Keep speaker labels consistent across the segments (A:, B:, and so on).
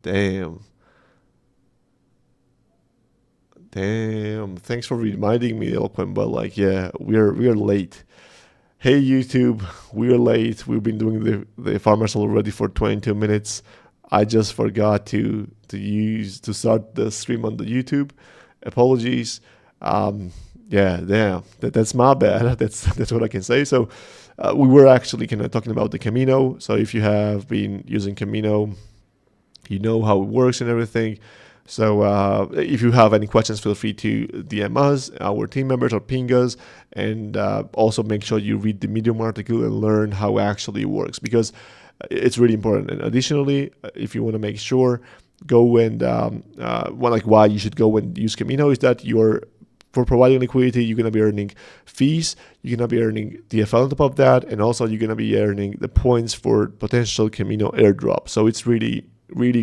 A: Damn. Damn. Thanks for reminding me, Eloquent, but like, yeah, we're late. Hey YouTube, we're late. We've been doing the farmers already for 22 minutes. I just forgot to start the stream on the YouTube. Apologies. Um, yeah, damn. That's my bad. That's what I can say. So we were actually kind of talking about the Camino. So if you have been using Camino, you know how it works and everything. So if you have any questions, feel free to DM us, our team members, or ping us, and also make sure you read the Medium article and learn how it actually works, because it's really important. And additionally, if you want to make sure, go and why you should go and use Camino is that you're for providing liquidity, you're going to be earning fees, you're going to be earning DFL on top of that, and also you're going to be earning the points for potential Camino airdrop. So it's really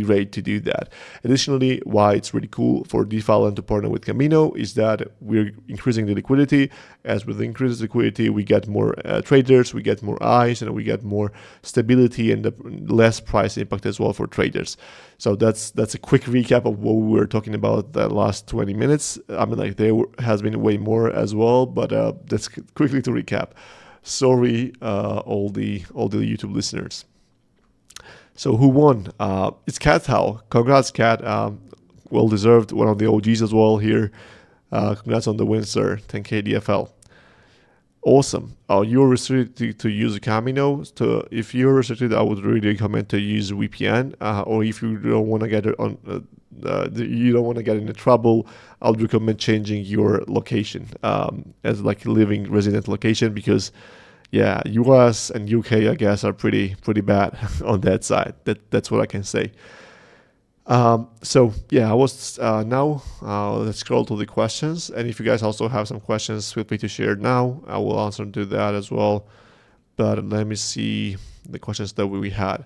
A: great to do that. Additionally, why it's really cool for DeFi Land to partner with Camino is that we're increasing the liquidity. As with increased liquidity, we get more traders, we get more eyes, and we get more stability and less price impact as well for traders. So that's a quick recap of what we were talking about the last 20 minutes. I mean, like there has been way more as well, but that's quickly to recap. Sorry, all the YouTube listeners. So who won? It's Cat How. Congrats, Cat. Well deserved. One of the OGs as well here. Congrats on the win, sir. 10K DFL. Awesome. You're restricted to use Camino. So if you're restricted, I would really recommend to use VPN. Or if you don't want to get it on, you don't want to get into trouble, I would recommend changing your location as like a living resident location, because yeah, US and UK, I guess, are pretty bad on that side. That's what I can say. So yeah, I was now let's scroll to the questions, and if you guys also have some questions, feel free to share now. I will answer to that as well. But let me see the questions that we had.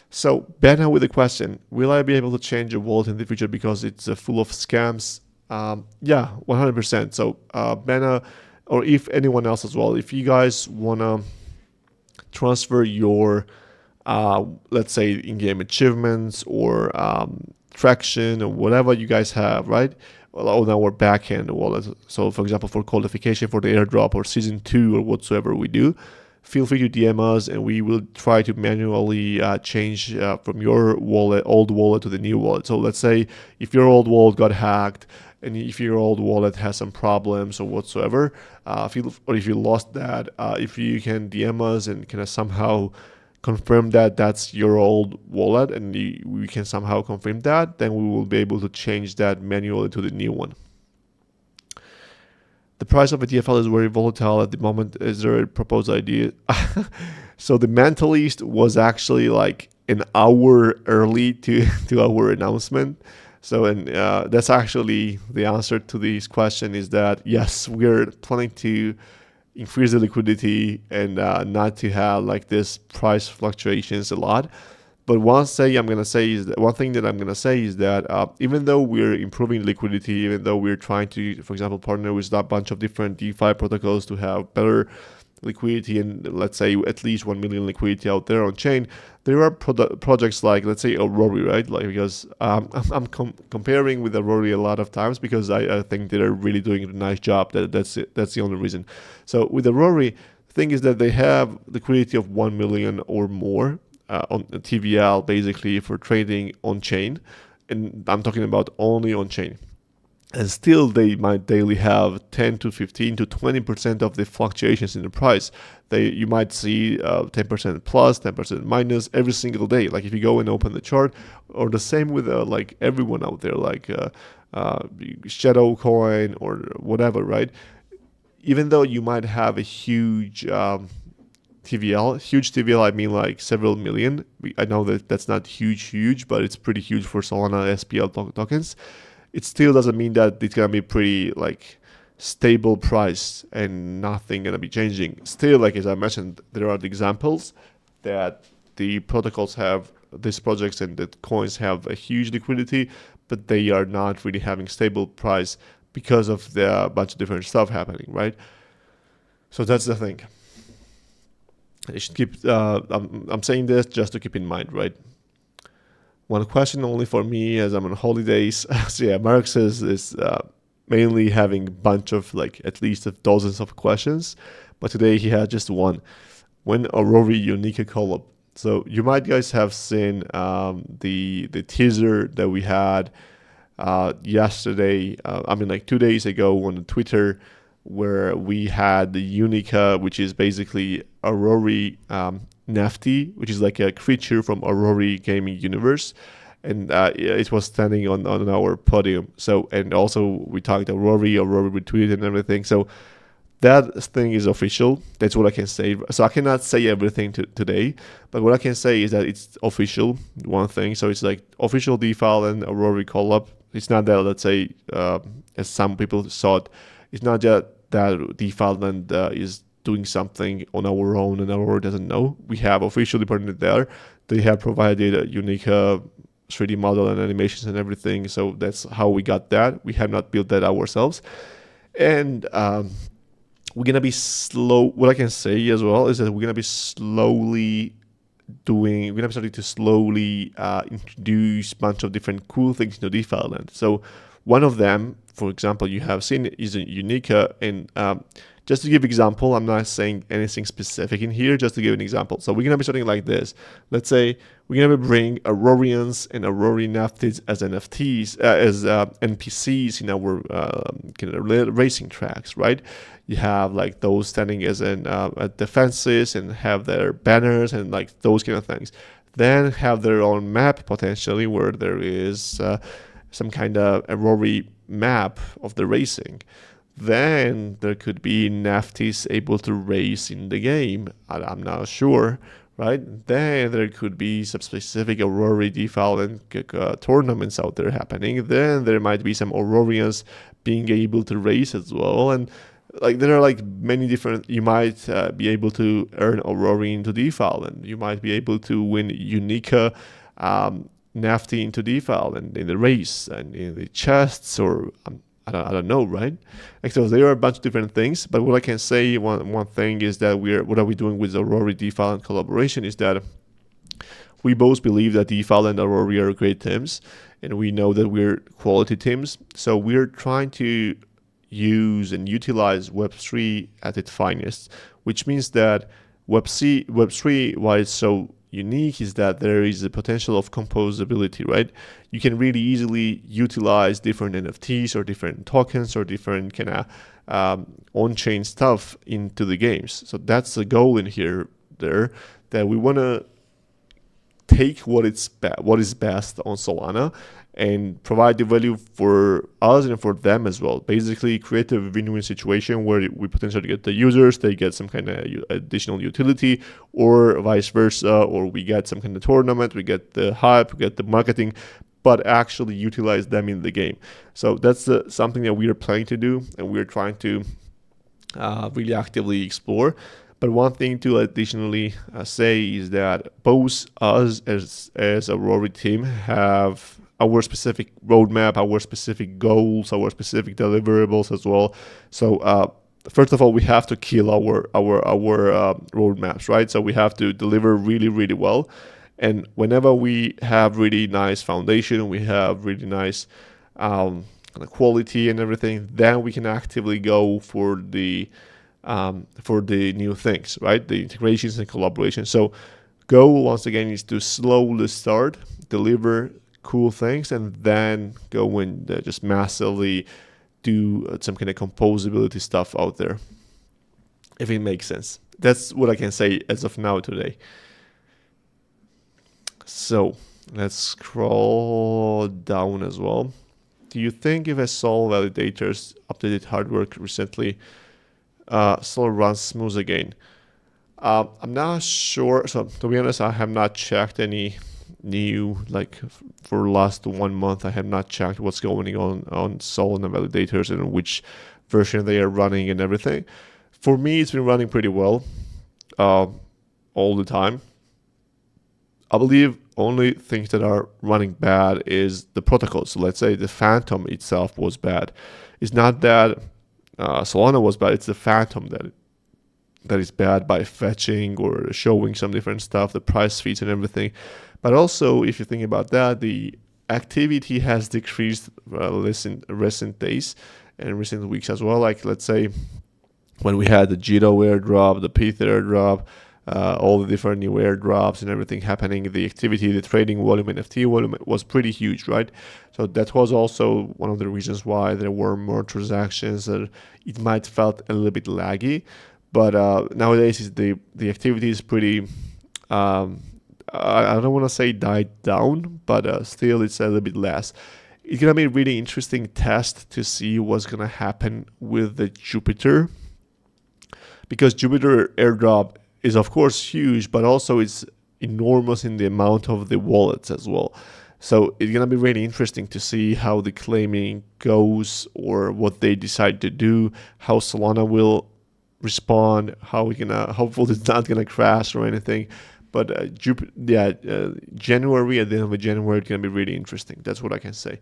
A: So Benna with the question: will I be able to change a wallet in the future because it's full of scams? Yeah, 100%. So Benna, or if anyone else as well, if you guys want to transfer your, let's say, in-game achievements or traction or whatever you guys have, right, on our backend wallet. So, for example, for qualification for the airdrop or season 2 or whatsoever we do, feel free to DM us and we will try to manually change from your old wallet to the new wallet. So let's say if your old wallet got hacked, and if your old wallet has some problems or whatsoever, if you lost that, if you can DM us and kind of somehow confirm that that's your old wallet, and we can somehow confirm that, then we will be able to change that manually to the new one. The price of a DFL is very volatile at the moment. Is there a proposed idea? So the Mentalist was actually like an hour early to our announcement. So, and that's actually the answer to this question, is that yes, we're planning to increase the liquidity and not to have like this price fluctuations a lot. But one thing I'm gonna say is that even though we're improving liquidity, even though we're trying to, for example, partner with a bunch of different DeFi protocols to have better liquidity and let's say at least 1 million liquidity out there on chain, there are projects like, let's say, Aurora, right? Like, because I'm comparing with Aurora a lot of times because I think they're really doing a nice job. That's the only reason. So with Aurora, the thing is that they have liquidity of 1 million or more on TVL, basically, for trading on chain, and I'm talking about only on chain. And still, they might daily have 10 to 15 to 20% of the fluctuations in the price. You might see 10% plus, 10% minus every single day. Like if you go and open the chart, or the same with like everyone out there, like Shadow Coin or whatever, right? Even though you might have a huge TVL, I mean like several million. I know that that's not huge, but it's pretty huge for Solana SPL tokens. It still doesn't mean that it's gonna be pretty like stable price and nothing gonna be changing. Still, like as I mentioned, there are the examples that the protocols have, these projects and the coins have a huge liquidity, but they are not really having stable price because of the bunch of different stuff happening, right? So that's the thing. You should keep. I'm saying this just to keep in mind, right? One question only for me as I'm on holidays. So yeah, Marx is mainly having a bunch of like at least dozens of questions, but today he had just one. When Aurora Unica collab. So you might guys have seen the teaser that we had yesterday. I mean, like 2 days ago on Twitter, where we had the Unica, which is basically Aurora Nafty, which is like a creature from Aurora gaming universe, and it was standing on our podium. So, and also we talked Aurora retweeted and everything. So that thing is official. That's what I can say. So I cannot say everything today, but what I can say is that it's official. One thing. So it's like official DeFi and Aurora collab. It's not that, let's say, as some people thought, it's not that DeFi land is doing something on our own and Aurora doesn't know. We have officially partnered there. They have provided a unique 3D model and animations and everything. So that's how we got that. We have not built that ourselves. And we're going to be slow. What I can say as well is that we're going to be starting to slowly introduce a bunch of different cool things into DeFi land. So one of them, for example, you have seen is a Unica. And just to give example, I'm not saying anything specific in here, just to give an example. So we're going to be starting like this. Let's say we're going to bring Aurorians and Aurora Naftids as NFTs, as NPCs in our kind of racing tracks, right? You have like those standing as at defenses and have their banners and like those kind of things. Then have their own map potentially where there is some kind of Aurora map of the racing. Then there could be Nafties able to race in the game. I'm not sure, right? Then there could be some specific Aurora DeFi and tournaments out there happening. Then there might be some Aurorians being able to race as well. And like there are like many different, you might be able to earn Aurora into DeFi and you might be able to win Unica Nafty into DeFi and in the race and in the chests or I don't know, right? Like, so there are a bunch of different things, but what I can say, one thing is that what are we doing with Aurora DeFi and collaboration is that we both believe that DeFi and Aurora are great teams, and we know that we're quality teams. So we're trying to use and utilize Web3 at its finest, which means that Web3, why it's so unique is that there is a potential of composability, right? You can really easily utilize different NFTs or different tokens or different kind of on-chain stuff into the games. So that's the goal in here, that we want to take what is best on Solana and provide the value for us and for them as well. Basically create a win-win situation where we potentially get the users, they get some kind of additional utility, or vice versa, or we get some kind of tournament, we get the hype, we get the marketing, but actually utilize them in the game. So that's something that we are planning to do, and we're trying to really actively explore. But one thing to additionally say is that both us as a Rory team have our specific roadmap, our specific goals, our specific deliverables as well. So first of all, we have to kill our roadmaps, right? So we have to deliver really, really well. And whenever we have really nice foundation, we have really nice quality and everything, then we can actively go for the new things, right? The integrations and collaboration. So goal once again is to slowly start, deliver cool things, and then go and just massively do some kind of composability stuff out there, if it makes sense. That's what I can say as of now today. So let's scroll down as well. Do you think if I saw validators updated hard work recently, still runs smooth again? I'm not sure. So to be honest, I have not checked any new, like for last 1 month, I have not checked what's going on Solana validators and which version they are running and everything. For me, it's been running pretty well all the time. I believe only things that are running bad is the protocol. So let's say the Phantom itself was bad. It's not that Solana was bad, it's the Phantom that is bad by fetching or showing some different stuff, the price feeds and everything. But also, if you think about that, the activity has decreased recent days and recent weeks as well. Like, let's say when we had the Jito airdrop, the Pether airdrop, all the different new airdrops and everything happening, the activity, the trading volume, NFT volume was pretty huge, right? So that was also one of the reasons why there were more transactions. It might felt a little bit laggy, but nowadays the activity is pretty. I don't want to say died down, but still it's a little bit less. It's gonna be a really interesting test to see what's gonna happen with the Jupiter, because Jupiter airdrop is of course huge, but also it's enormous in the amount of the wallets as well. So it's gonna be really interesting to see how the claiming goes or what they decide to do, how Solana will respond, how we gonna hopefully it's not gonna crash or anything. But January, at the end of January, it's gonna be really interesting. That's what I can say.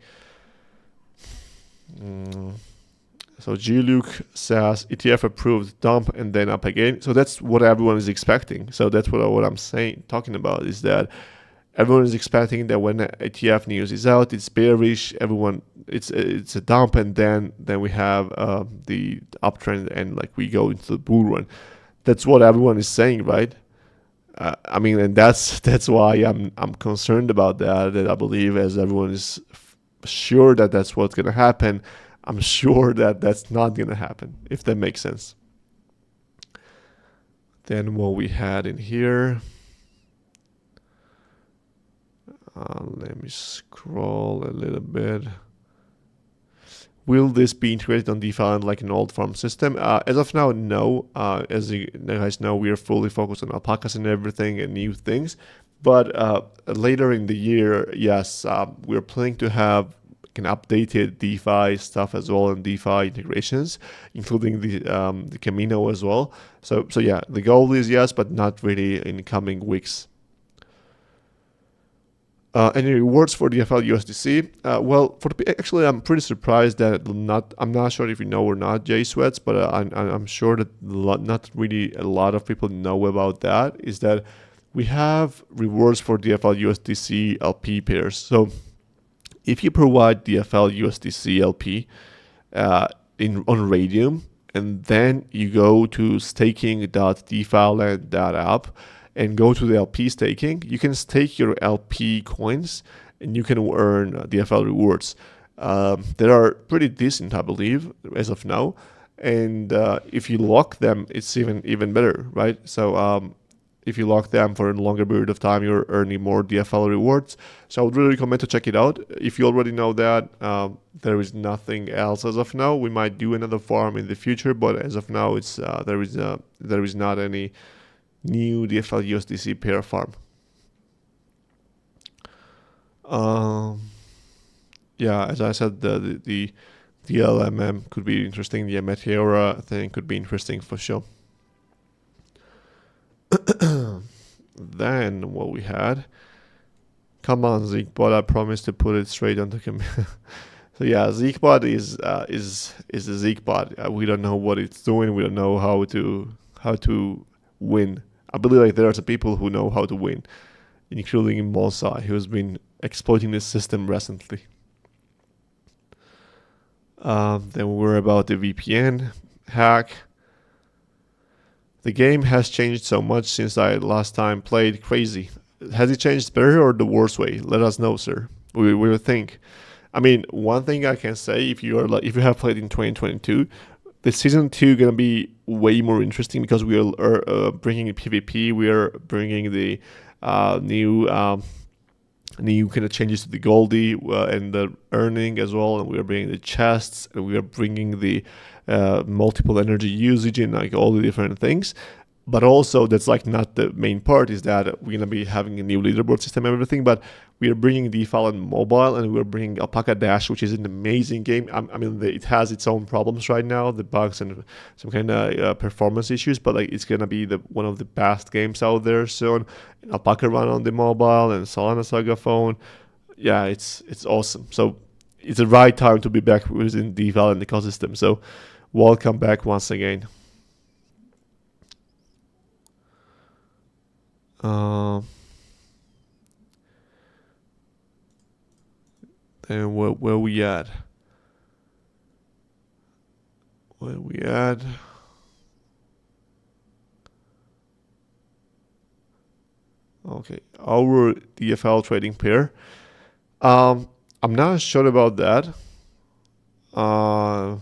A: So G-Luke says ETF approved, dump and then up again. So that's what everyone is expecting. So that's what I'm talking about is that everyone is expecting that when ETF news is out, it's bearish. It's a dump, and then we have the uptrend, and like we go into the bull run. That's what everyone is saying, right? I mean, and that's why I'm concerned about that. That I believe, as everyone is sure that that's what's gonna happen, I'm sure that that's not gonna happen. If that makes sense. Then what we had in here. Let me scroll a little bit. Will this be integrated on DeFi like an old farm system? As of now, no. As you guys know, we are fully focused on alpacas and everything and new things. But later in the year, yes, we're planning to have an updated DeFi stuff as well, and DeFi integrations, including the Camino as well. So yeah, the goal is yes, but not really in coming weeks. Any rewards for DFL USDC? Well, actually, I'm pretty surprised that I'm not sure if you know or not, Jay Sweats, but I'm sure that not really a lot of people know about that. Is that we have rewards for DFL USDC LP pairs. So if you provide DFL USDC LP on Radium, and then you go to staking.defiland.app and go to the LP staking, you can stake your LP coins and you can earn DFL rewards. They are pretty decent, I believe, as of now. And if you lock them, it's even better, right? So if you lock them for a longer period of time, you're earning more DFL rewards. So I would really recommend to check it out. If you already know that, there is nothing else as of now. We might do another farm in the future, but as of now, it's there is not any new DFL USDC pair farm. Yeah, as I said, the LMM could be interesting. The Meteora thing could be interesting for sure. Then what we had, come on Zeekbot, I promised to put it straight onto So yeah, Zeekbot is a Zeekbot. We don't know what it's doing. We don't know how to win. I believe like there are some people who know how to win, including Mosai, who's been exploiting this system recently. Then we're about the VPN hack. The game has changed so much since I last time played. Crazy. Has it changed better or the worst way? Let us know, sir. We will think. I mean, one thing I can say, if you have played in 2022, the season 2 gonna be way more interesting because we are bringing PvP. We are bringing the new kind of changes to the Goldie and the earning as well, and we are bringing the chests, and we are bringing the multiple energy usage and like all the different things. But also, that's like not the main part, is that we're gonna be having a new leaderboard system and everything. But we are bringing DeFi on mobile, and we're bringing Alpaca Dash, which is an amazing game. I mean, it has its own problems right now, the bugs and some kind of performance issues, but like it's gonna be one of the best games out there soon. And Alpaca run on the mobile and Solana Saga phone. Yeah, it's awesome. So it's the right time to be back within DeFi and the ecosystem. So welcome back once again. And where we at? Where we at? Okay, our DFL trading pair. I'm not sure about that. Uh,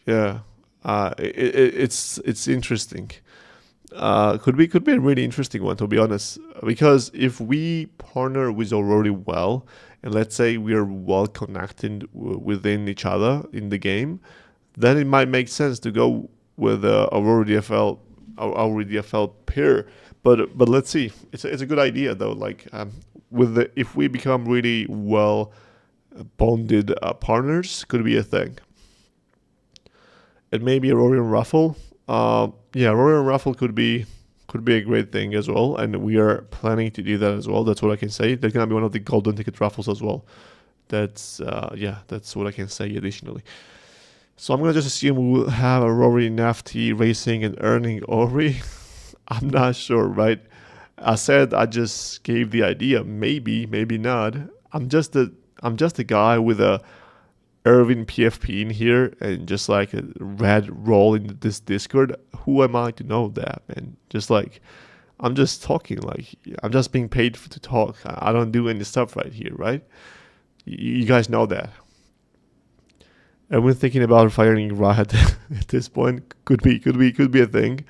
A: yeah, it's interesting. Could be a really interesting one, to be honest, because if we partner with already well, and let's say we are well connected within each other in the game, then it might make sense to go with Aurora DFL, our DFL pair. But let's see. It's a good idea though. Like with if we become really well bonded partners, could be a thing. And maybe Aurora and Raffle. Yeah, Aurora and Raffle could be a great thing as well, and we are planning to do that as well. That's what I can say. There's gonna be one of the golden ticket raffles as well. That's what I can say additionally. So I'm gonna just assume we will have a Rory NFT racing and earning Ori. I'm not sure, right? I said I just gave the idea. Maybe, maybe not. I'm just a guy with a Irvin PFP in here and just like a red role in this Discord. Who am I to know that, man? Just like I'm just talking. Like I'm just being paid to talk. I don't do any stuff right here, right? You guys know that. And we're thinking about firing Rahat at this point. Could be a thing.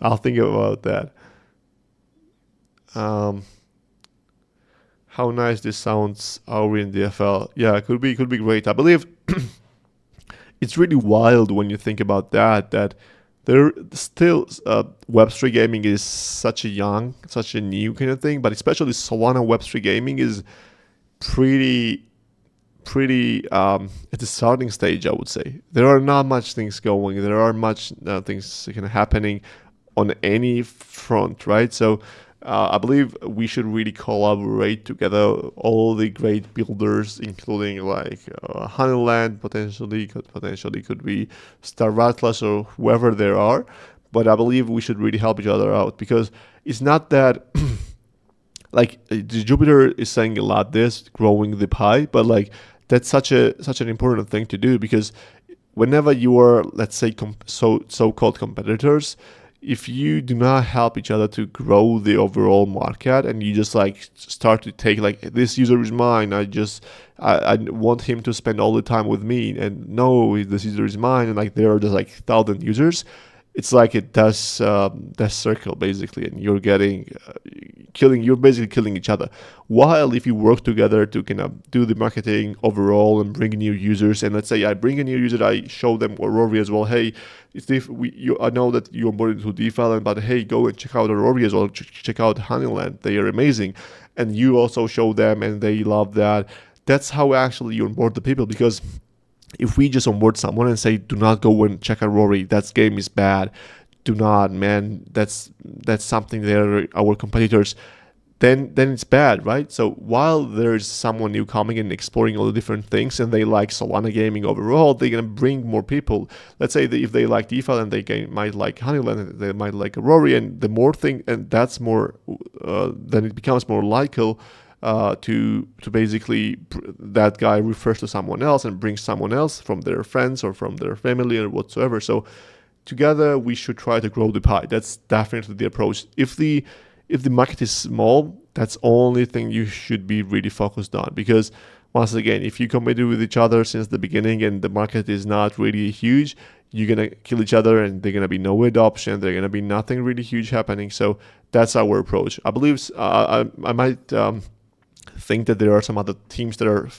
A: I'll think about that. Um, how nice this sounds, Auri in DFL. Yeah, could be great. I believe it's really wild when you think about that. That there still Web3 gaming is such a new kind of thing, but especially Solana Web3 gaming is pretty at the starting stage. I would say there are not much things going. There are much things kind of happening on any front, right? So I believe we should really collaborate together, all the great builders, including like Honeyland, potentially could be Star Atlas or whoever there are. But I believe we should really help each other out because it's not that like Jupiter is saying a lot this growing the pie, but like that's such an important thing to do because whenever you are, let's say, so-called competitors, if you do not help each other to grow the overall market and you just like start to take like this user is mine, I want him to spend all the time with me, and no, this user is mine, and like there are just like 1,000 users, it's like a death circle basically, and you're basically killing each other. While if you work together to kind of do the marketing overall and bring new users, and let's say I bring a new user, I show them Aurora as well. Hey, I know that you're more into DeFi, but hey, go and check out Aurora as well. Check out Honeyland, they are amazing, and you also show them, and they love that. That's how actually you onboard the people, because if we just onboard someone and say, do not go and check out Rory, that game is bad, do not, man, that's something that our competitors, then it's bad, right? So while there's someone new coming and exploring all the different things and they like Solana gaming overall, they're going to bring more people. Let's say that if they like DeFi and might like Honeyland, they might like Rory, and the more thing, and that's more, then it becomes more likely to basically that guy refers to someone else and brings someone else from their friends or from their family or whatsoever. So together we should try to grow the pie. That's definitely the approach. If the market is small, that's the only thing you should be really focused on, because once again, if you compete with each other since the beginning and the market is not really huge, you're going to kill each other and there's going to be no adoption. There's going to be nothing really huge happening. So that's our approach. I believe I might think that there are some other teams that are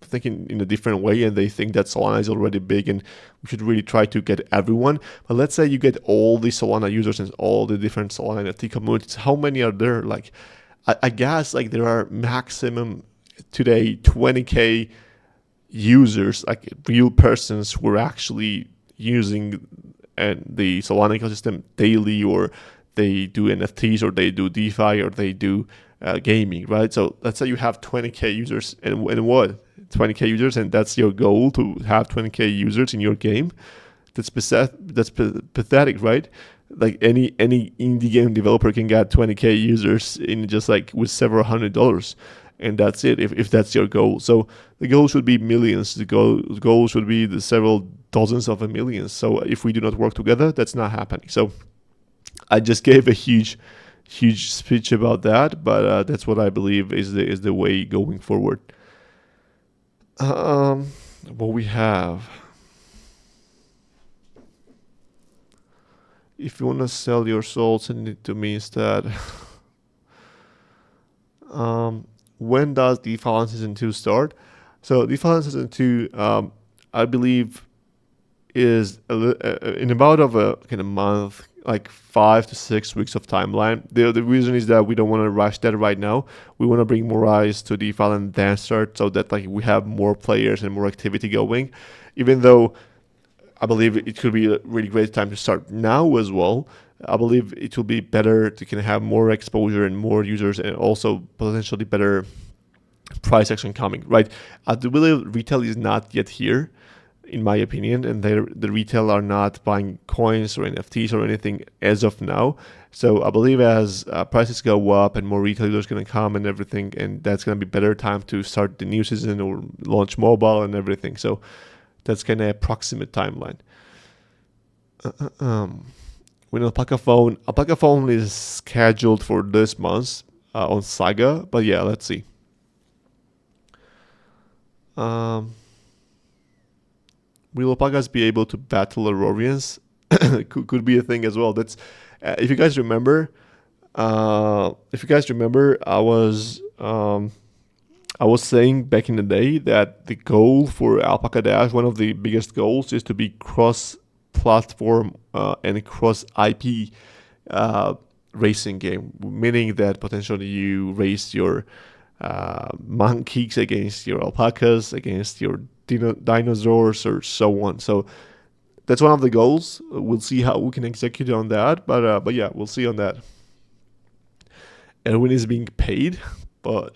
A: thinking in a different way, and they think that Solana is already big and we should really try to get everyone. But let's say you get all the Solana users and all the different Solana NFT communities. How many are there? Like, I guess like there are maximum today 20K users, like real persons who are actually using the Solana ecosystem daily, or they do NFTs, or they do DeFi, or they do gaming, right? So let's say you have 20K users, and what? 20K users, and that's your goal, to have 20K users in your game. That's pathetic, right? Like any indie game developer can get 20K users in just like with several $100, and that's it. If that's your goal, so the goal should be millions. The goal should be the several dozens of millions. So if we do not work together, that's not happening. So I just gave a huge speech about that, but that's what I believe is the way going forward. What we have. If you want to sell your soul, send it to me instead. When does DeFi Season 2 start? So DeFi Season 2, I believe, is in about of a kind of month, like 5 to 6 weeks of timeline. The reason is that we don't want to rush that right now. We want to bring more eyes to DeFi and then start, so that like we have more players and more activity going. Even though I believe it could be a really great time to start now as well. I believe it will be better to kind of have more exposure and more users, and also potentially better price action coming, right? I do believe retail is not yet here, in my opinion, and the retail are not buying coins or NFTs or anything as of now. So I believe as prices go up and more retailers are going to come and everything, and that's going to be better time to start the new season or launch mobile and everything. So that's kind of approximate timeline. When Alpaca phone is scheduled for this month on Saga, but yeah, let's see. Will Alpacas be able to battle Aurorians? could be a thing as well. That's if you guys remember. I was saying back in the day that the goal for Alpaca Dash, one of the biggest goals, is to be cross-platform and cross-IP racing game, meaning that potentially you race your monkeys against your alpacas, against your dinosaurs, or so on. So that's one of the goals. We'll see how we can execute on that, but yeah, we'll see on that. Erwin is being paid, but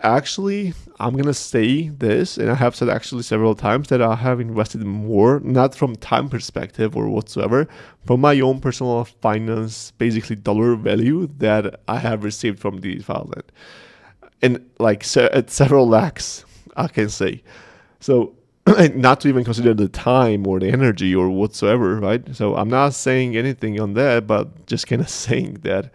A: actually, I'm going to say this, and I have said actually several times that I have invested more, not from time perspective or whatsoever, from my own personal finance, basically dollar value that I have received from the DeFi. And like several lakhs, I can say. So not to even consider the time or the energy or whatsoever, right? So I'm not saying anything on that, but just kind of saying that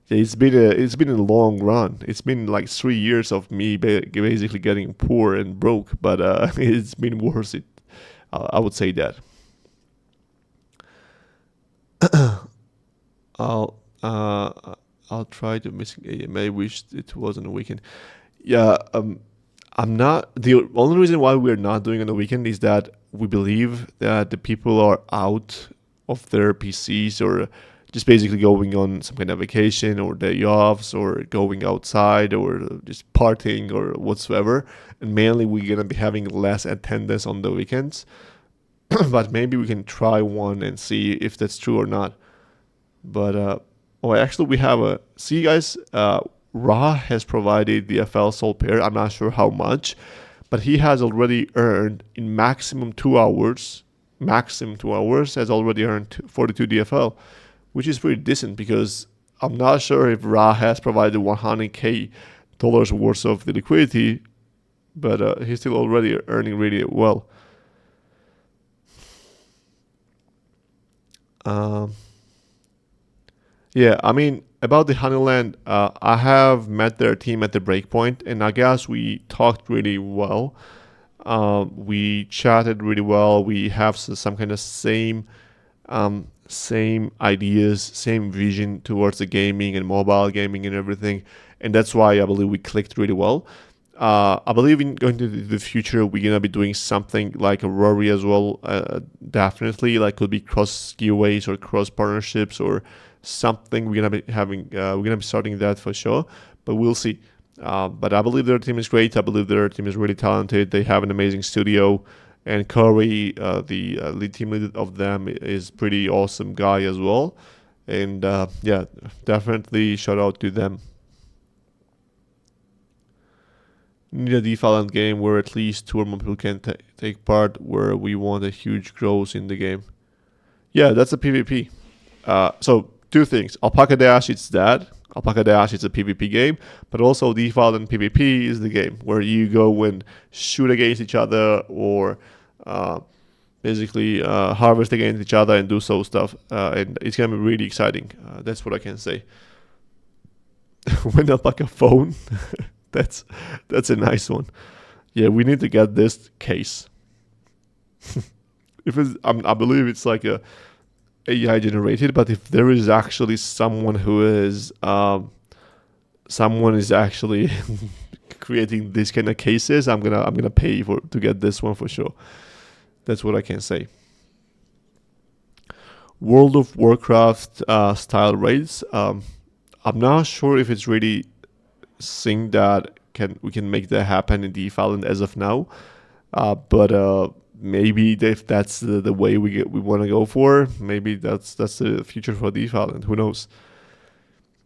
A: it's been a long run. It's been like 3 years of me basically getting poor and broke, but it's been worth it. I would say that. I'll try to miss AMA. I wish it was on the weekend. Yeah, I'm not. The only reason why we're not doing on the weekend is that we believe that the people are out of their PCs or just basically going on some kind of vacation or day offs or going outside or just partying or whatsoever. And mainly we're going to be having less attendance on the weekends. But maybe we can try one and see if that's true or not. But, actually we have see guys, Ra has provided the FL Soul pair. I'm not sure how much, but he has already earned in maximum 2 hours, has already earned 42 DFL. Which is pretty decent because I'm not sure if Ra has provided $100K worth of the liquidity, but he's still already earning really well. Yeah, I mean, about the Honeyland, I have met their team at the breakpoint, and I guess we talked really well. We chatted really well. We have some kind of same ideas, same vision towards the gaming and mobile gaming and everything. And that's why I believe we clicked really well. I believe in going to the future, we're going to be doing something like a Rory as well. Definitely, like could be cross giveaways or cross partnerships or something. We're going to be having, we're going to be starting that for sure, but we'll see. But I believe their team is great. I believe their team is really talented. They have an amazing studio. And Curry, the lead team lead of them, is pretty awesome guy as well. And yeah, definitely shout out to them. Need a DeFi land game where at least 2 or more people can take part, where we want a huge growth in the game. Yeah, that's a PvP. So two things. Alpaca Dash, it's that. Alpaca Dash is a PvP game, but also default and PvP is the game where you go and shoot against each other or basically harvest against each other and do so stuff. And it's going to be really exciting. That's what I can say. When Alpaca phone, that's a nice one. Yeah, we need to get this case. If it's, I believe it's like a AI generated, but if there is actually someone who is someone is actually creating these kind of cases, I'm gonna pay to get this one for sure. That's what I can say. World of Warcraft style raids. I'm not sure if it's really thing that we can make that happen in DeFi Island as of now, but maybe if that's the way we want to go for, maybe that's the future for DeFi Island. Who knows?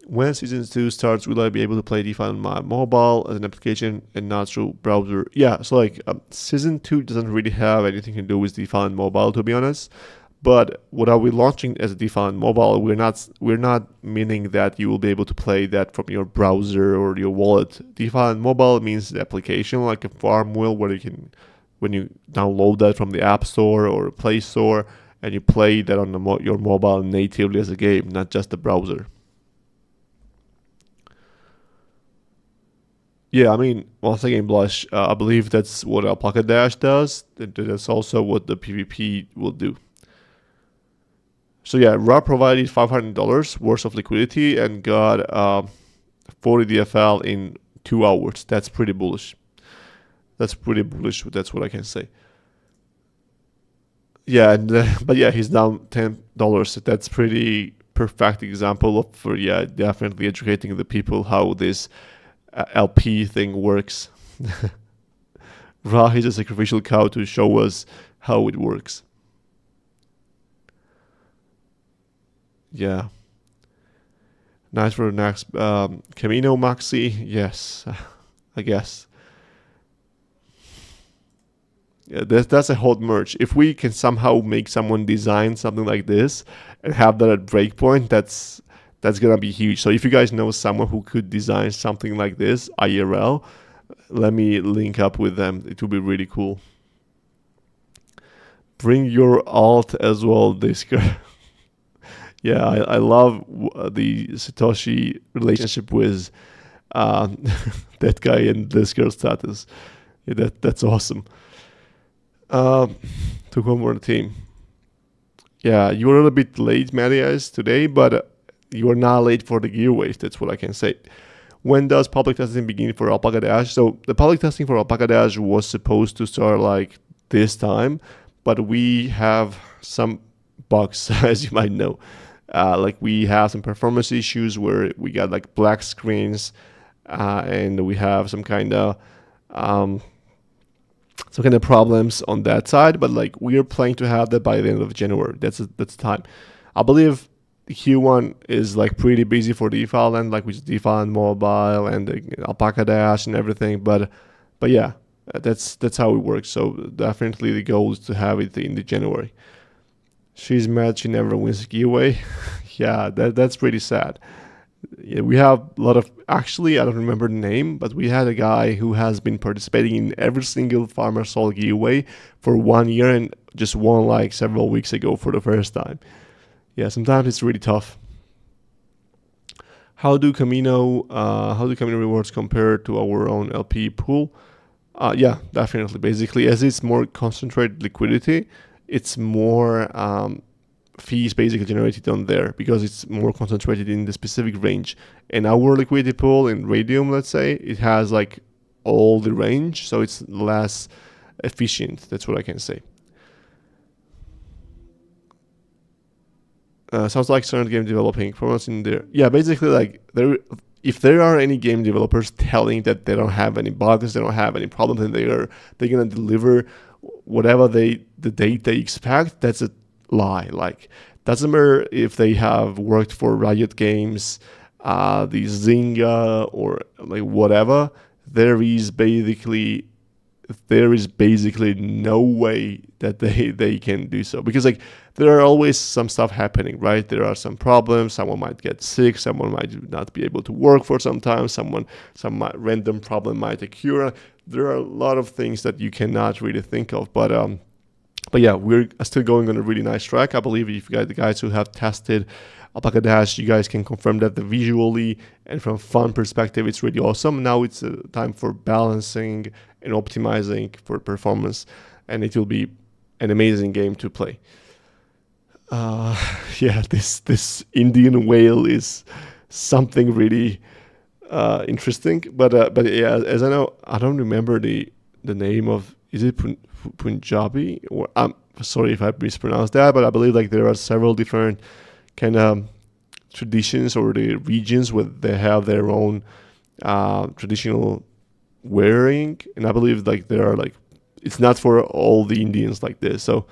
A: When Season 2 starts, will I be able to play DeFi on my mobile as an application and not through browser? Yeah, so like Season 2 doesn't really have anything to do with DeFi on mobile, to be honest. But what are we launching as a DeFi on mobile? We're not meaning that you will be able to play that from your browser or your wallet. DeFi on mobile means the application like a farm wheel where you can, when you download that from the App Store or Play Store, and you play that on your mobile natively as a game, not just the browser. Yeah, I mean, once again, Blush, I believe that's what Alpaca Dash does. That's also what the PvP will do. So yeah, Ra provided $500 worth of liquidity and got 40 DFL in 2 hours. That's pretty bullish. That's what I can say. Yeah, and but yeah, he's down $10. That's pretty perfect example of definitely educating the people how this LP thing works. Ra is a sacrificial cow to show us how it works. Yeah. Nice for the next Camino Maxi. Yes, I guess. Yeah, that's a hot merge. If we can somehow make someone design something like this and have that at breakpoint, that's gonna be huge. So if you guys know someone who could design something like this IRL, let me link up with them. It would be really cool. Bring your alt as well, Discord. Yeah, I love the Satoshi relationship with that guy and this girl status. Yeah, that's awesome. Took home for the team. Yeah, you were a little bit late, Marias, today, but you are not late for the giveaways. That's what I can say. When does public testing begin for Alpaca Dash? So the public testing for Alpaca Dash was supposed to start like this time, but we have some bugs, as you might know. Like we have some performance issues where we got like black screens, and we have some kind of problems on that side. But like we are planning to have that by the end of January. That's time. I believe Q1 is like pretty busy for DeFi Island, like with DeFi and mobile and Alpaca Dash and everything. But yeah, that's how it works. So definitely the goal is to have it in the January. She's mad she never wins a giveaway. Yeah, that's pretty sad. Yeah, we have a lot of, actually I don't remember the name, but we had a guy who has been participating in every single Farmer Soul giveaway for 1 year and just won like several weeks ago for the first time. Yeah, sometimes it's really tough. How do Camino rewards compare to our own LP pool? Yeah, definitely. Basically, as it's more concentrated liquidity, it's more fees basically generated on there because it's more concentrated in the specific range. And our liquidity pool in Radium, let's say, it has like all the range, so it's less efficient. That's what I can say. Sounds like certain game developing problems in there. Yeah, basically like if there are any game developers telling that they don't have any bugs, they don't have any problems, and they're gonna deliver whatever the date they expect, that's a lie. Like, doesn't matter if they have worked for Riot Games, the Zynga, or like whatever. There is basically there is basically no way that they can do so, because like there are always some stuff happening, right? There are some problems. Someone might get sick. Someone might not be able to work for some time. Some random problem might occur. There are a lot of things that you cannot really think of, but yeah, we're still going on a really nice track. I believe if you guys, the guys who have tested Alpaca Dash, you guys can confirm that the visually and from fun perspective, it's really awesome. Now it's time for balancing and optimizing for performance, and it will be an amazing game to play. Yeah, this Indian whale is something really interesting. But yeah, as I know, I don't remember the name of. Is it Punjabi? Or I'm sorry if I mispronounced that, but I believe like there are several different kind of traditions or the regions where they have their own traditional wearing, and I believe like there are like it's not for all the Indians like this. So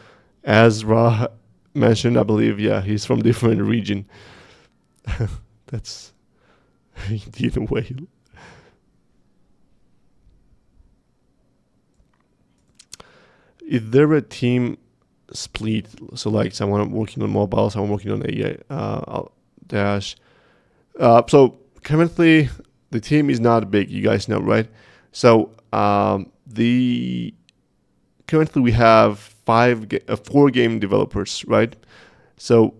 A: as Ra mentioned, I believe he's from different region. That's Indian whale. Is there a team split? So like someone working on mobile, someone working on AI Dash. So currently the team is not big. You guys know, right? So currently we have 4 game developers, right? So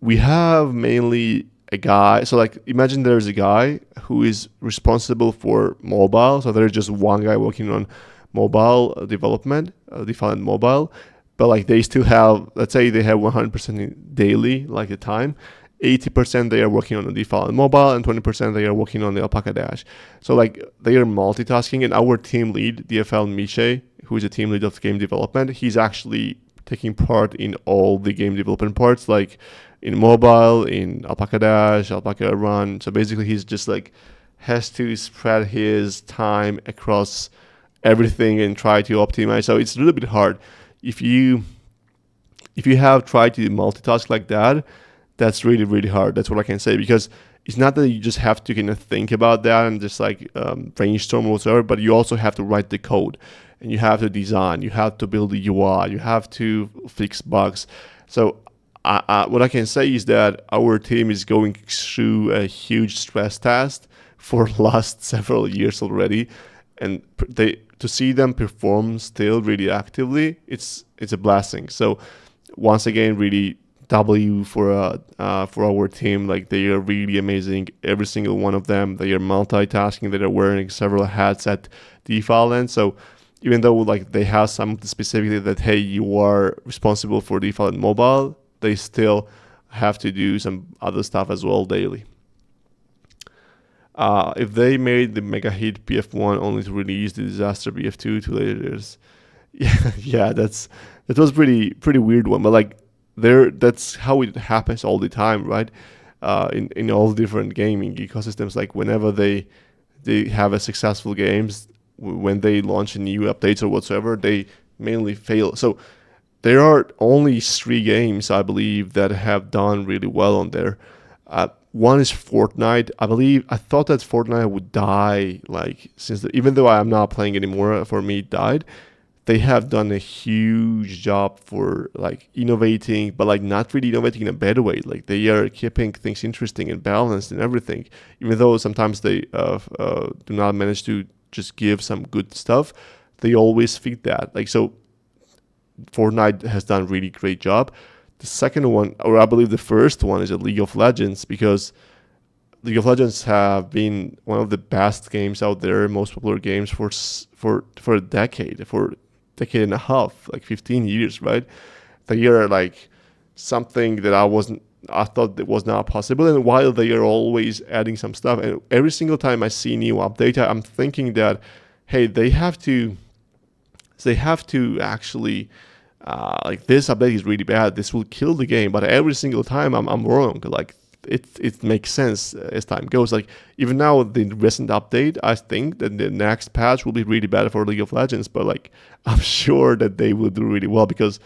A: we have mainly a guy. So like imagine there's a guy who is responsible for mobile. So there's just one guy working on mobile development, DeFi and mobile, but like they still have, let's say they have 100% daily, like the time, 80% they are working on the DeFi and mobile, and 20% they are working on the Alpaca Dash. So like they are multitasking, and our team lead, DFL Miche, who is a team lead of game development, he's actually taking part in all the game development parts, like in mobile, in Alpaca Dash, Alpaca Run. So basically he's just like has to spread his time across everything and try to optimize. So it's a little bit hard. If you have tried to multitask like that, that's really, really hard. That's what I can say, because it's not that you just have to kind of think about that and just like brainstorm or whatever, but you also have to write the code, and you have to design, you have to build the UI, you have to fix bugs. So what I can say is that our team is going through a huge stress test for last several years already, and to see them perform still really actively, it's a blessing. So once again, really W for our team. Like they are really amazing. Every single one of them, they are multitasking. They are wearing several hats at DeFi Land. So even though like they have some specifically that hey, you are responsible for DeFi and mobile, they still have to do some other stuff as well daily. If they made the mega hit BF1 only to release the disaster BF2 2 later years, yeah, that was pretty weird one. But like that's how it happens all the time, right? In all different gaming ecosystems, like whenever they have a successful games, when they launch a new updates or whatsoever, they mainly fail. So there are only 3 games, I believe, that have done really well on there. One is Fortnite. I thought that Fortnite would die, like even though I am not playing anymore, for me it died. They have done a huge job for like innovating, but like not really innovating in a better way. Like they are keeping things interesting and balanced and everything, even though sometimes they do not manage to just give some good stuff. They always feed that. Like so, Fortnite has done a really great job. The second one, or I believe the first one, is a League of Legends, because League of Legends have been one of the best games out there, most popular games for a decade, for a decade and a half, like 15 years, right? They are like something that I thought that was not possible. And while they are always adding some stuff, and every single time I see new update, I'm thinking that, hey, they have to actually. Like this update is really bad. This will kill the game. But every single time I'm wrong. Like it makes sense as time goes. Like even now the recent update, I think that the next patch will be really bad for League of Legends. But like I'm sure that they will do really well because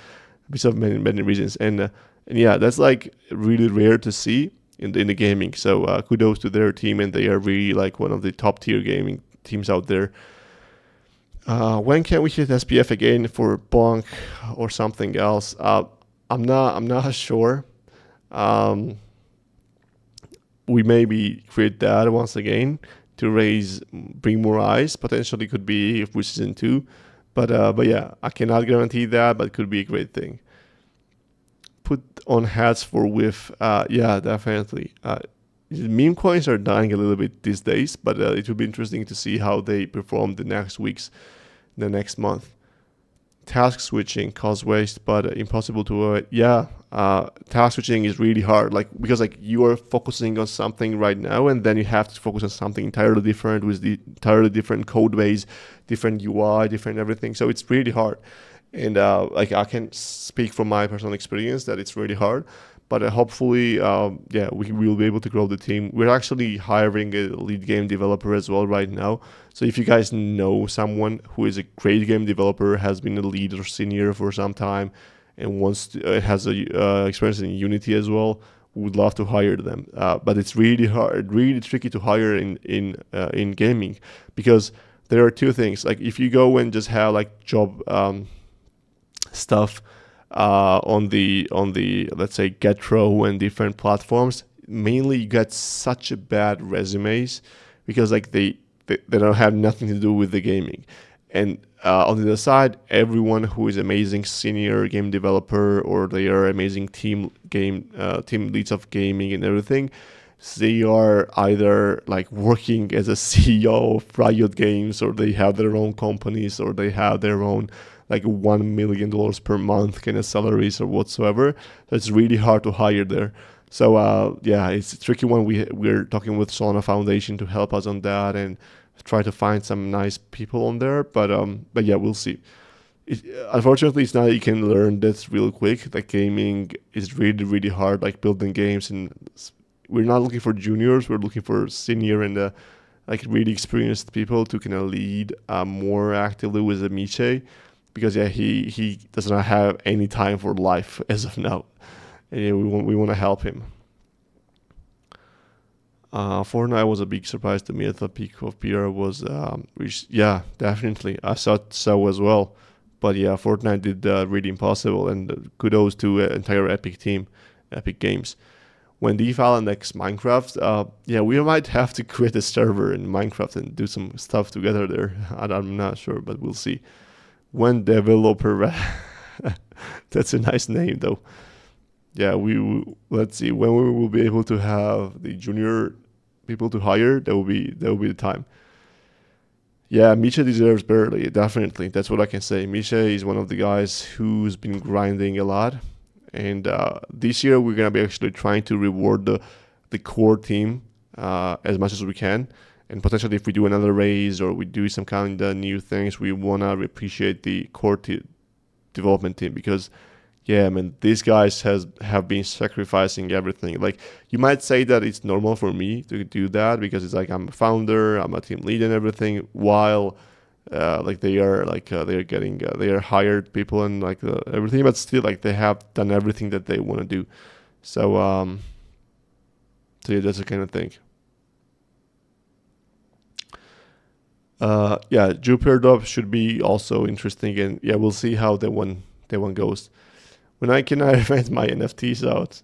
A: of many reasons. And yeah, that's like really rare to see in the gaming. So kudos to their team, and they are really like one of the top tier gaming teams out there. When can we hit SPF again for Bonk or something else? I'm not sure. Um, we maybe create that once again to bring more eyes. Potentially could be for season 2, but yeah, I cannot guarantee that, but it could be a great thing. Put on hats for with, yeah, definitely. Meme coins are dying a little bit these days, but it will be interesting to see how they perform the next month. Task switching cause waste, but impossible to avoid. Yeah, task switching is really hard, like because like you are focusing on something right now, and then you have to focus on something entirely different with the entirely different code base, different UI, different everything. So it's really hard, and like I can speak from my personal experience that it's really hard. But hopefully, yeah, we will be able to grow the team. We're actually hiring a lead game developer as well right now. So if you guys know someone who is a great game developer, has been a lead or senior for some time, and has a experience in Unity as well, we would love to hire them. But it's really hard, really tricky to hire in gaming, because there are two things. Like if you go and just have like job stuff on the let's say Getro and different platforms, mainly you get such a bad resumes because like they don't have nothing to do with the gaming. And on the other side, everyone who is amazing senior game developer, or they are amazing team leads of gaming and everything, they are either like working as a CEO of Riot Games, or they have their own companies, or they have their own like $1 million per month kind of salaries or whatsoever. So it's really hard to hire there. So yeah, it's a tricky one. We're talking with Solana Foundation to help us on that and try to find some nice people on there. But yeah, we'll see. Unfortunately, it's not that you can learn this real quick. Like gaming is really, really hard, like building games. And we're not looking for juniors. We're looking for senior and like really experienced people to kind of lead more actively with the Miche. Because yeah, he does not have any time for life as of now, and yeah, we want to help him. Fortnite was a big surprise to me. At the peak of PR was, yeah, definitely I thought so as well. But yeah, Fortnite did really impossible, and kudos to entire Epic team, Epic Games. When DeFi and X Minecraft, yeah, we might have to create a server in Minecraft and do some stuff together there. I'm not sure, but we'll see. When developer, that's a nice name though. Yeah, let's see when we will be able to have the junior people to hire. That will be the time. Yeah, Misha deserves barely, definitely. That's what I can say. Misha is one of the guys who's been grinding a lot, and this year we're gonna be actually trying to reward the core team as much as we can. And potentially, if we do another raise or we do some kind of new things, we want to appreciate the core development team, because, yeah, man, these guys have been sacrificing everything. Like, you might say that it's normal for me to do that because it's like I'm a founder, I'm a team lead and everything, while like they are getting they are hired people and like everything, but still like they have done everything that they want to do. So yeah, that's the kind of thing. Yeah, Jupiter Dub should be also interesting, and yeah, we'll see how that one goes. When I can rent my NFTs out,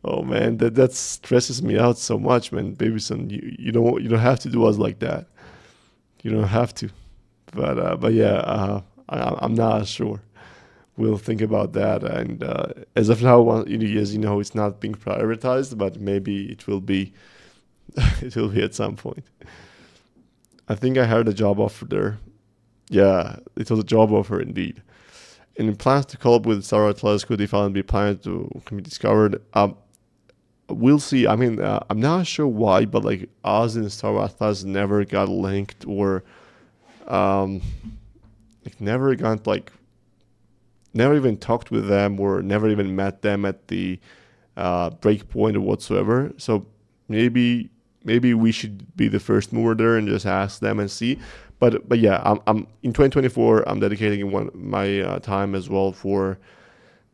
A: oh man, that stresses me out so much, man. Baby son, you don't have to do us like that. You don't have to, but yeah, I'm not sure. We'll think about that, and as of now, as you know, it's not being prioritized, but maybe it will be. It will be at some point. I think I had a job offer there. Yeah, it was a job offer indeed. And in plans to collab with Star Atlas could finally be planned to be discovered. We'll see. I mean, I'm not sure why, but like us and Star Atlas never got linked, or like never even talked with them, or never even met them at the breakpoint or whatsoever. So maybe we should be the first mover there and just ask them and see. But yeah, I'm in 2024. I'm dedicating my time as well for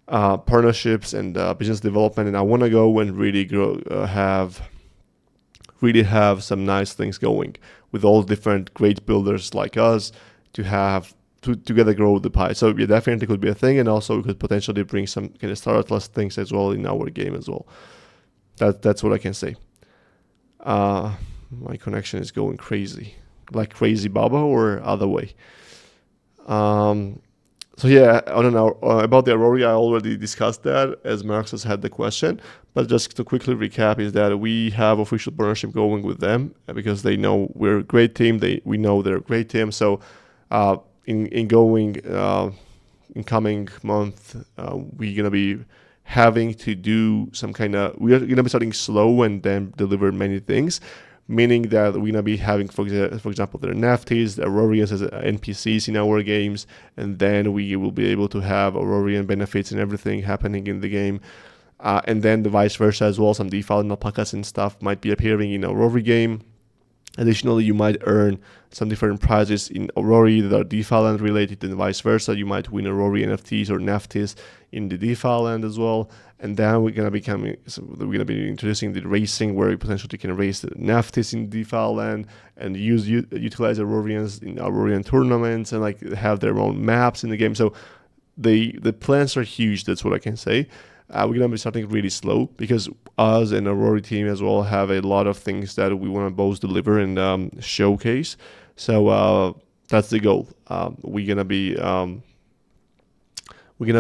A: partnerships and business development, and I want to go and really grow, have some nice things going with all different great builders like us, to have together grow the pie. So yeah, definitely could be a thing, and also we could potentially bring some kind of startless things as well in our game as well. That's what I can say. My connection is going crazy, like crazy Baba, or other way. So yeah, I don't know about the Aurora. I already discussed that as Marcus had the question. But just to quickly recap, is that we have official partnership going with them because they know we're a great team. We know they're a great team. So in coming month, we're gonna be having to do some kind of. We're gonna be starting slow and then deliver many things. Meaning that we're gonna be having, for example, the NFTs, the Aurorians as NPCs in our games, and then we will be able to have Aurorian benefits and everything happening in the game, and then the vice versa as well. Some DeFi and alpacas and stuff might be appearing in Aurora game. Additionally, you might earn some different prizes in Aurora that are DeFi land related, and vice versa. You might win Aurora NFTs or NFTs in the DeFi land as well. And then we're gonna be introducing the racing, where you potentially can race the NFTs in DeFi land and utilize Aurorians in Aurorian tournaments and like have their own maps in the game. So the plans are huge. That's what I can say. We're gonna be starting really slow because us and Aurora team as well have a lot of things that we want to both deliver and showcase. So that's the goal. We're gonna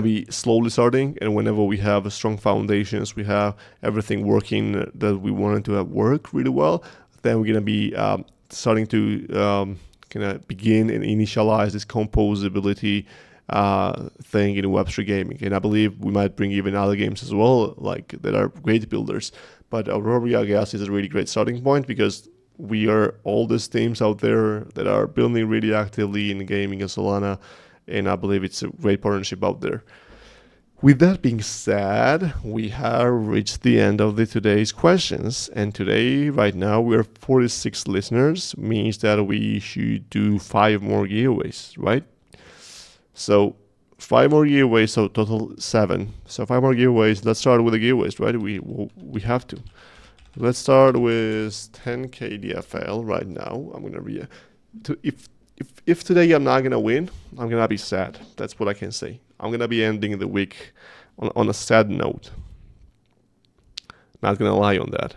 A: be slowly starting, and whenever we have strong foundations, we have everything working that we wanted to have work really well, then we're gonna be starting to kind of begin and initialize this composability thing in Web3 gaming. And I believe we might bring even other games as well, like that are great builders. But Aurora, I guess, is a really great starting point because we are all these teams out there that are building really actively in gaming and Solana. And I believe it's a great partnership out there. With that being said, we have reached the end of today's questions. And today, right now, we're 46 listeners, means that we should do 5 more giveaways, right? So 5 more giveaways, so total 7. So 5 more giveaways. Let's start with the giveaways, right? We have to. Let's start with 10K DFL right now. I'm gonna if today I'm not gonna win, I'm gonna be sad. That's what I can say. I'm gonna be ending the week on a sad note. Not gonna lie on that.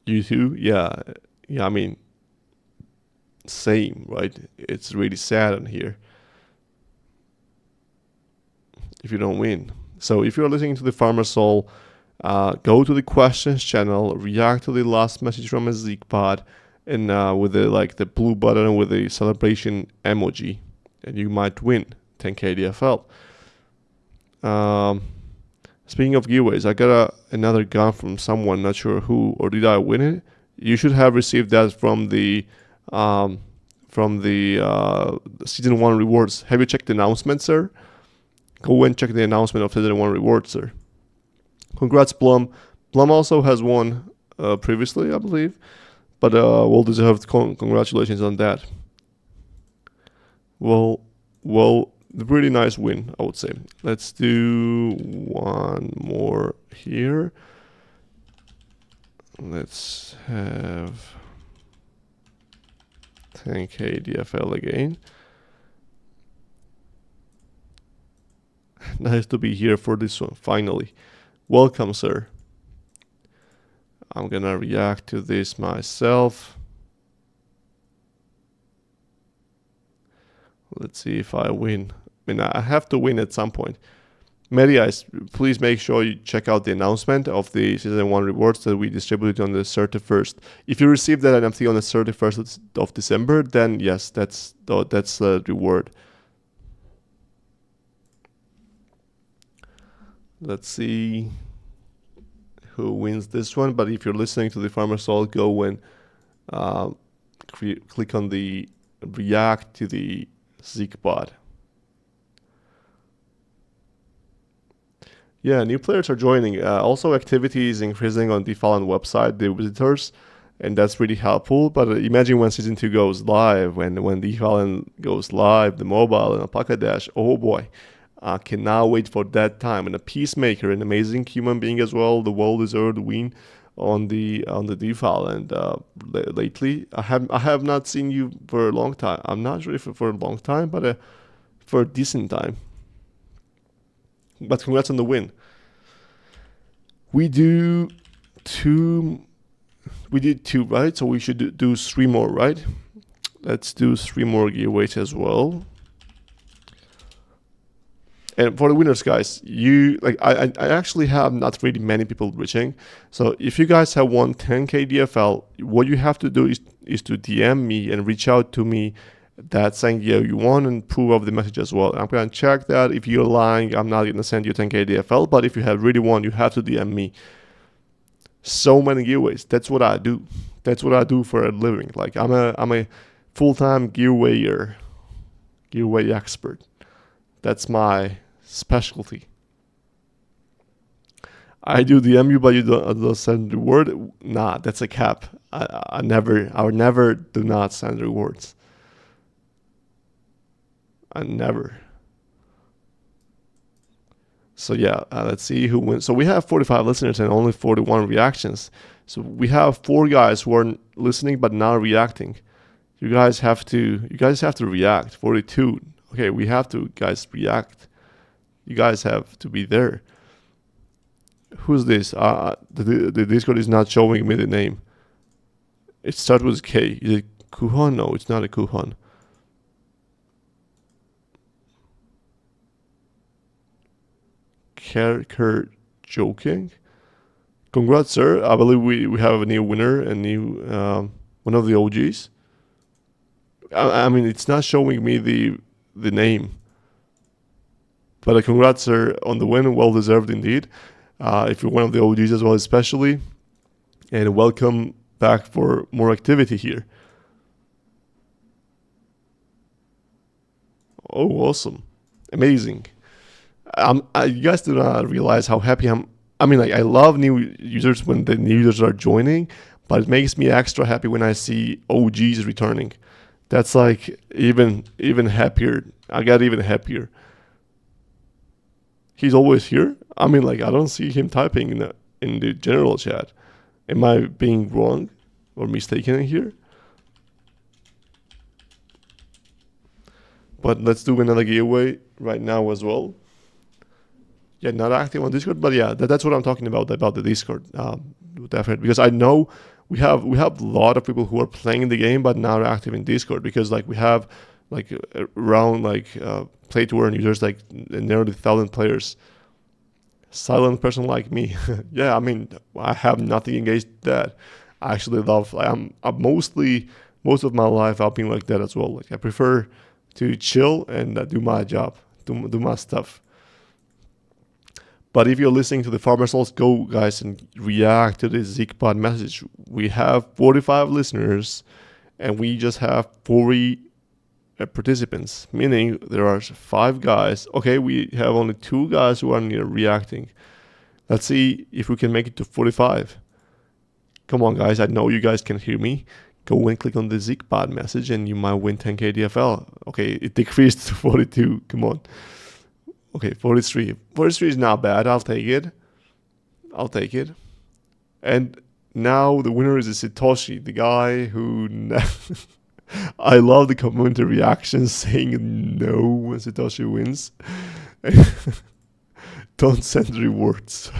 A: You too? Yeah. I mean, same, right? It's really sad on here if you don't win. So if you're listening to the Farmer Soul, go to the questions channel, react to the last message from a Zeke pod, and with the blue button with the celebration emoji, and you might win 10K DFL. Speaking of giveaways, I got another gun from someone, not sure who, or did I win it? You should have received that from the season 1 rewards. Have you checked the announcement, sir? Go and check the announcement of season 1 rewards, sir. Congrats, Plum. Plum also has won previously, I believe. But well-deserved congratulations on that. Well, really nice win, I would say. Let's do one more here. Let's have 10K DFL again. Nice to be here for this one, finally. Welcome, sir. I'm gonna react to this myself. Let's see if I win. I mean, I have to win at some point. Media, please make sure you check out the announcement of the Season 1 rewards that we distributed on the 31st. If you receive that NFT on the 31st of December, then yes, that's the reward. Let's see who wins this one. But if you're listening to the Farmer Soul, go and click on the react to the Zeke bot. Yeah, new players are joining. Also, activity is increasing on the Fallen website, the visitors, and that's really helpful. But imagine when Season 2 goes live, when the Fallen goes live, the mobile and Alpaca Dash, oh boy. I cannot wait for that time. And a Peacemaker, an amazing human being as well, the well-deserved win on the DeFi, and lately I have not seen you for a long time. I'm not sure if for a long time, but for a decent time. But congrats on the win. We did two, right? So we should do 3 more, right? Let's do 3 more giveaways as well. And for the winners, guys, I actually have not really many people reaching. So if you guys have won 10k DFL, what you have to do is to DM me and reach out to me that saying, yeah, you won, and prove of the message as well. I'm going to check that. If you're lying, I'm not going to send you 10k DFL, but if you have really won, you have to DM me. So many giveaways. That's what I do. That's what I do for a living. Like I'm a full-time giveaway expert. That's my specialty. I do DM you, but you don't send reward. Nah, that's a cap. I would never do not send rewards. I never. So yeah, let's see who wins. So we have 45 listeners and only 41 reactions. So we have 4 guys who are listening but not reacting. You guys have to react. 42. Okay, we have to, guys, react. You guys have to be there. Who's this? The Discord is not showing me the name. It starts with K. Is it Kuhan? No, it's not a Kuhan. Kerker joking. Congrats, sir. I believe we have a new winner, a new one of the OGs. I mean, it's not showing me the name. But congrats, sir, on the win. Well deserved indeed. If you're one of the OGs as well, especially. And welcome back for more activity here. Oh, awesome. Amazing. You guys do not realize how happy I'm. I mean, like, I love new users when the new users are joining, but it makes me extra happy when I see OGs returning. That's like even happier. I got even happier. He's always here. I mean, like, I don't see him typing in the general chat. Am I being wrong or mistaken here? But let's do another giveaway right now as well. Yeah, not active on Discord, but yeah, that's what I'm talking about the Discord. Definitely, because I know we have a lot of people who are playing the game but not active in Discord, because like we have like around like play to earn users, like nearly 1,000 players. Silent person like me. Yeah, I mean, I have nothing against that. I actually love. I'm most of my life I've been like that as well. Like I prefer to chill and do my job, do my stuff. But if you're listening to the Farmer Souls, go guys and react to the ZigPod message. We have 45 listeners and we just have 40 participants, meaning there are 5 guys. Okay, we have only 2 guys who are reacting. Let's see if we can make it to 45. Come on guys, I know you guys can hear me. Go and click on the ZigPod message and you might win 10k DFL. Okay, it decreased to 42. Come on. Okay, 43. 43 is not bad. I'll take it. And now the winner is Satoshi, the guy who... I love the community reactions saying no when Satoshi wins. Don't send rewards.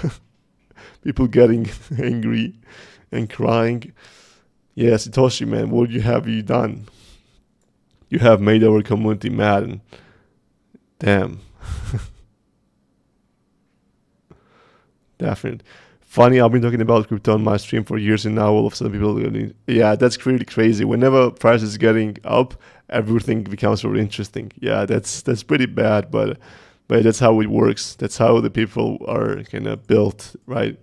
A: People getting angry and crying. Yeah, Satoshi, man, what have you done? You have made our community mad. And damn. Definitely. Funny, I've been talking about crypto on my stream for years, and now all of a sudden people are getting... Yeah, that's really crazy. Whenever price is getting up, everything becomes really interesting. Yeah, that's pretty bad, but that's how it works. That's how the people are kind of built, right?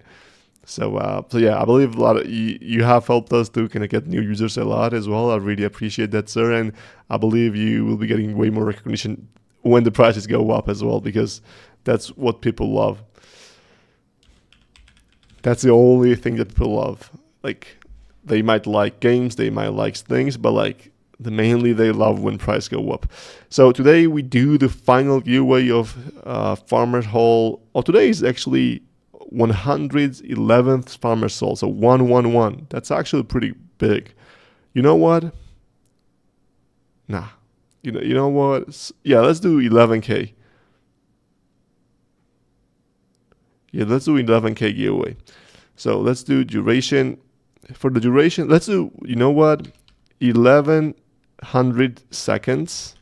A: So yeah, I believe a lot of you have helped us to kind of get new users a lot as well. I really appreciate that, sir, and I believe you will be getting way more recognition when the prices go up as well, because that's what people love. That's the only thing that people love. Like, they might like games, they might like things, but like mainly they love when price go up. So today we do the final giveaway of Farmer's Hall. Oh, today is actually 111th farmer soul. So 111. That's actually pretty big. You know what? Nah. You know what? Yeah, let's do 11K. Yeah, let's do 11K giveaway. So let's do duration. For the duration, let's do, you know what? 1100 seconds.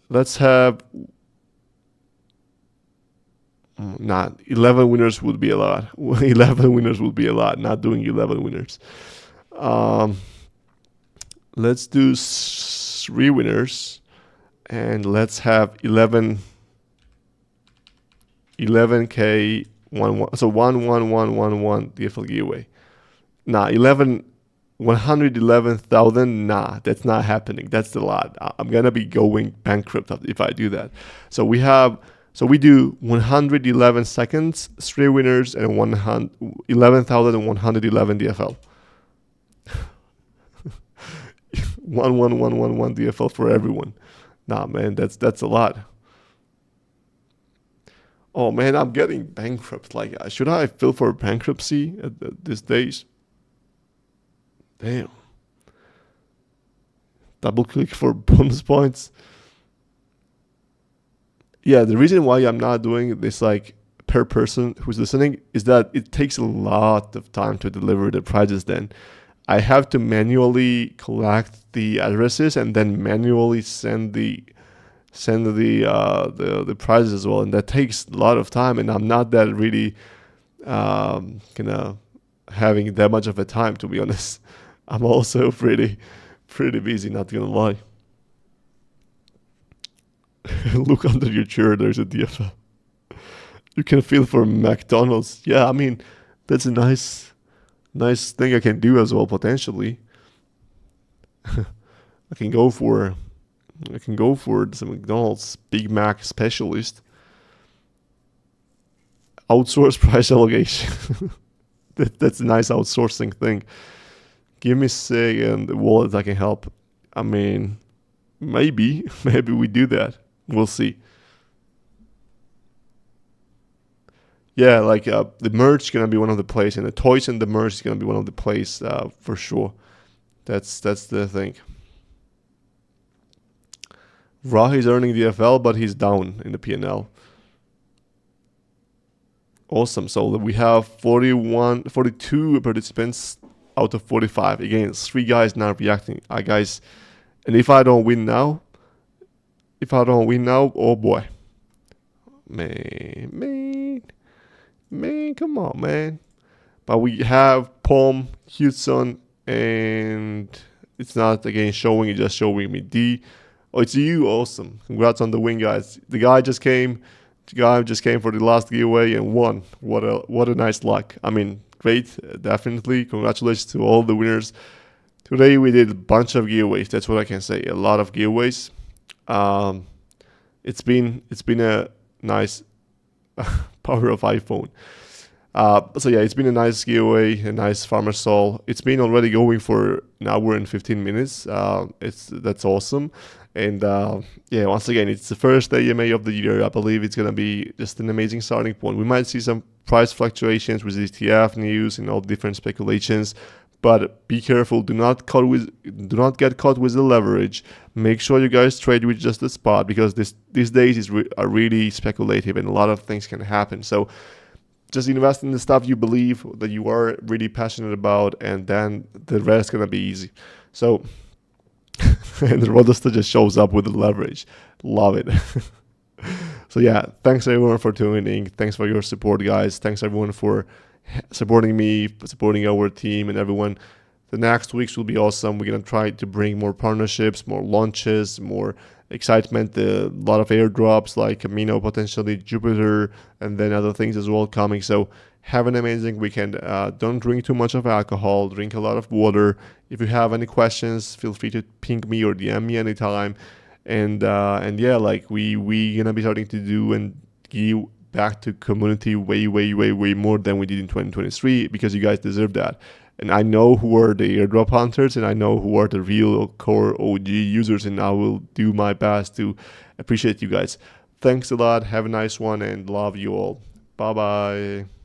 A: Let's have, 11 winners would be a lot. 11 winners would be a lot. Not doing 11 winners. Let's do 3 winners, and let's have 11K 11, so 11111 DFL giveaway. 111,000. Nah, that's not happening. That's a lot. I'm gonna be going bankrupt if I do that. So we do 111 seconds, 3 winners, and 11,111 DFL. 11111 DFL for everyone. Nah, man, that's a lot. Oh man, I'm getting bankrupt. Like, should I file for bankruptcy at these days? Damn. Double click for bonus points. Yeah, the reason why I'm not doing this like per person who's listening is that it takes a lot of time to deliver the prizes. Then I have to manually collect the addresses and then manually send the prizes as well, and that takes a lot of time, and I'm not that really having that much of a time, to be honest. I'm also pretty busy, not gonna lie. Look under your chair, there's a DFL. You can feel for McDonald's. Yeah, I mean, that's a nice thing I can do as well, potentially. I can go for some McDonald's Big Mac specialist. Outsource price allocation. That's a nice outsourcing thing. Give me a second, the wallet I can help. I mean, maybe we do that. We'll see. Yeah, like the merch is gonna be one of the plays, and the toys and the merch is gonna be one of the plays for sure. That's the thing. Raw is earning the FL, but he's down in the PNL. Awesome. So we have 42 participants out of 45. Again, 3 guys not reacting. Guys, and if I don't win now, oh boy. Man, come on, man. But we have Palm, Houston, and it's not again showing, it's just showing me D. Oh, it's you. Awesome. Congrats on the win, guys. The guy just came for the last giveaway and won. What a nice luck. I mean, great, definitely. Congratulations to all the winners. Today we did a bunch of giveaways. That's what I can say. A lot of giveaways. It's been a nice power of iPhone. So yeah, it's been a nice giveaway, a nice farmer soul. It's been already going for an hour and 15 minutes. That's awesome. And yeah, once again, it's the first AMA of the year. I believe it's gonna be just an amazing starting point. We might see some price fluctuations with ETF news and all different speculations, but be careful. Do not get caught with the leverage. Make sure you guys trade with just the spot, because these days are really speculative and a lot of things can happen. So just invest in the stuff you believe, that you are really passionate about, and then the rest gonna be easy. So, and the Roadster just shows up with the leverage. Love it. So yeah, thanks everyone for tuning in. Thanks for your support, guys. Thanks everyone for supporting me, supporting our team and everyone. The next weeks will be awesome. We're gonna try to bring more partnerships, more launches, more excitement, a lot of airdrops like Amino, potentially Jupiter, and then other things as well coming. So have an amazing weekend. Don't drink too much of alcohol. Drink a lot of water. If you have any questions, feel free to ping me or DM me anytime. And yeah, like we gonna be starting to do and give back to community way more than we did in 2023, because you guys deserve that. And I know who are the airdrop hunters, and I know who are the real core OG users, and I will do my best to appreciate you guys. Thanks a lot. Have a nice one, and love you all. Bye bye.